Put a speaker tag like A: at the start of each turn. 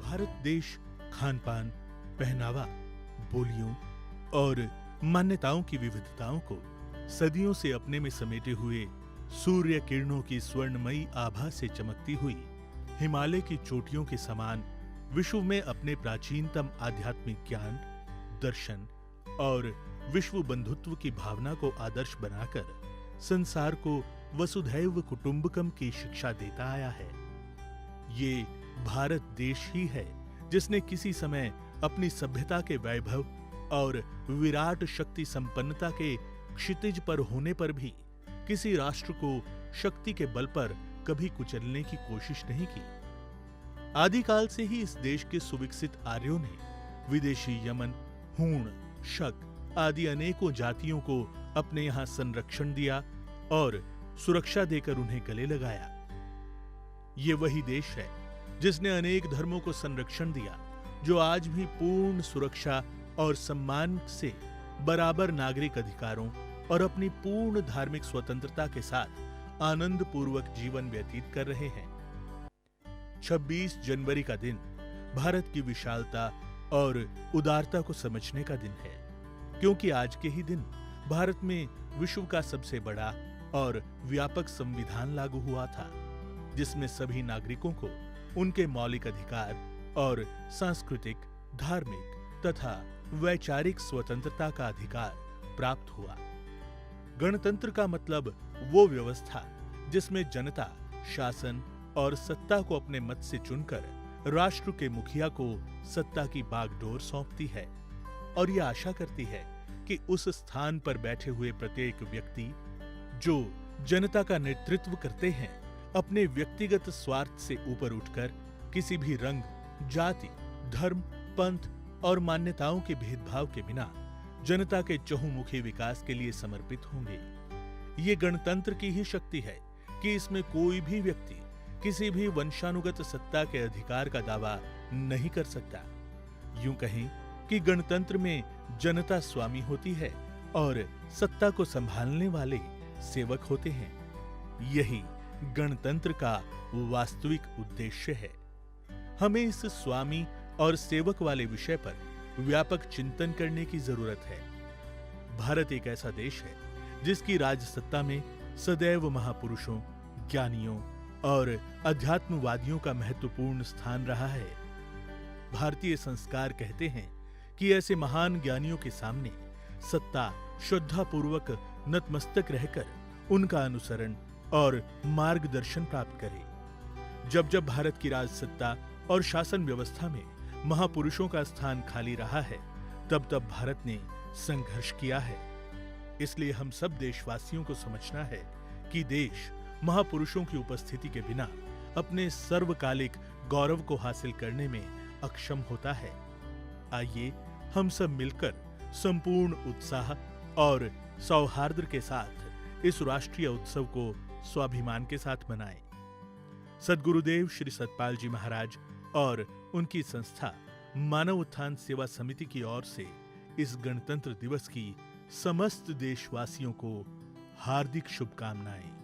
A: भारत देश खान-पान, पहनावा, बोलियों और मान्यताओं की विविधताओं को सदियों से अपने में समेटे हुए सूर्य किरणों की स्वर्णमयी आभा से चमकती हुई हिमालय की चोटियों के समान विश्व में अपने प्राचीनतम आध्यात्मिक ज्ञान, दर्शन और विश्व बंधुत्व की भावना को आदर्श बनाकर संसार को वसुधैव कुटुंबकम की शिक्षा देता आया है। ये भारत देश ही है जिसने किसी समय अपनी सभ्यता के वैभव और विराट शक्ति संपन्नता के क्षितिज पर होने पर भी किसी राष्ट्र को शक्ति के बल पर कभी कुचलने की कोशिश नहीं की। आदिकाल से ही इस देश के सुविकसित आर्यों ने विदेशी यमन, हूण, शक आदि अनेकों जातियों को अपने यहां संरक्षण दिया और सुरक्षा देकर उन्हें गले लगाया। ये वही देश है जिसने अनेक धर्मों को संरक्षण दिया, जो आज भी पूर्ण सुरक्षा और सम्मान से बराबर नागरिक अधिकारों और अपनी पूर्ण धार्मिक स्वतंत्रता के साथ आनंद पूर्वक जीवन व्यतीत कर रहे हैं। 26 जनवरी का दिन भारत की विशालता और उदारता को समझने का दिन है, क्योंकि आज के ही दिन भारत में विश्व का सबसे बड़ा और व्यापक संविधान लागू हुआ था, जिसमें सभी नागरिकों को उनके मौलिक अधिकार और सांस्कृतिक, धार्मिक तथा वैचारिक स्वतंत्रता का अधिकार प्राप्त हुआ। गणतंत्र का मतलब वो व्यवस्था जिसमें जनता शासन और सत्ता को अपने मत से चुनकर राष्ट्र के मुखिया को सत्ता की बागडोर सौंपती है और यह आशा करती है कि उस स्थान पर बैठे हुए प्रत्येक व्यक्ति जो जनता का नेतृत्व करते हैं, अपने व्यक्तिगत स्वार्थ से ऊपर उठकर किसी भी रंग, जाति, धर्म, पंथ और मान्यताओं के भेदभाव के बिना जनता के चहुमुखी विकास के लिए समर्पित होंगे। ये गणतंत्र की ही शक्ति है कि इसमें कोई भी व्यक्ति किसी भी वंशानुगत सत्ता के अधिकार का दावा नहीं कर सकता। यूं कहें कि गणतंत्र में जनता स्वामी होती है और सत्ता को संभालने वाले सेवक होते हैं। यही गणतंत्र का वास्तविक उद्देश्य है। हमें इस स्वामी और सेवक वाले विषय पर व्यापक चिंतन करने की जरूरत है। भारत एक ऐसा देश है जिसकी राजसत्ता में सदैव महापुरुषों, ज्ञानियों और अध्यात्मवादियों का महत्वपूर्ण स्थान रहा है। भारतीय संस्कार कहते हैं कि ऐसे महान ज्ञानियों के सामने सत्ता श्रद्धापूर्वक नतमस्तक रहकर उनका अनुसरण और मार्गदर्शन प्राप्त करे। जब जब भारत की राजसत्ता और शासन व्यवस्था में महापुरुषों का स्थान खाली रहा है, तब तब भारत ने संघर्ष किया है। इसलिए हम सब देशवासियों को समझना है कि देश महापुरुषों की उपस्थिति के बिना अपने सर्वकालिक गौरव को हासिल करने में अक्षम होता है। आइए हम सब मिलकर संपूर्ण उत्साह और सौहार्द के साथ इस राष्ट्रीय उत्सव को स्वाभिमान के साथ मनाएं। सद्गुरुदेव श्री सतपाल जी महाराज और उनकी संस्था मानव उत्थान सेवा समिति की ओर से इस गणतंत्र दिवस की समस्त देशवासियों को हार्दिक शुभकामनाएं।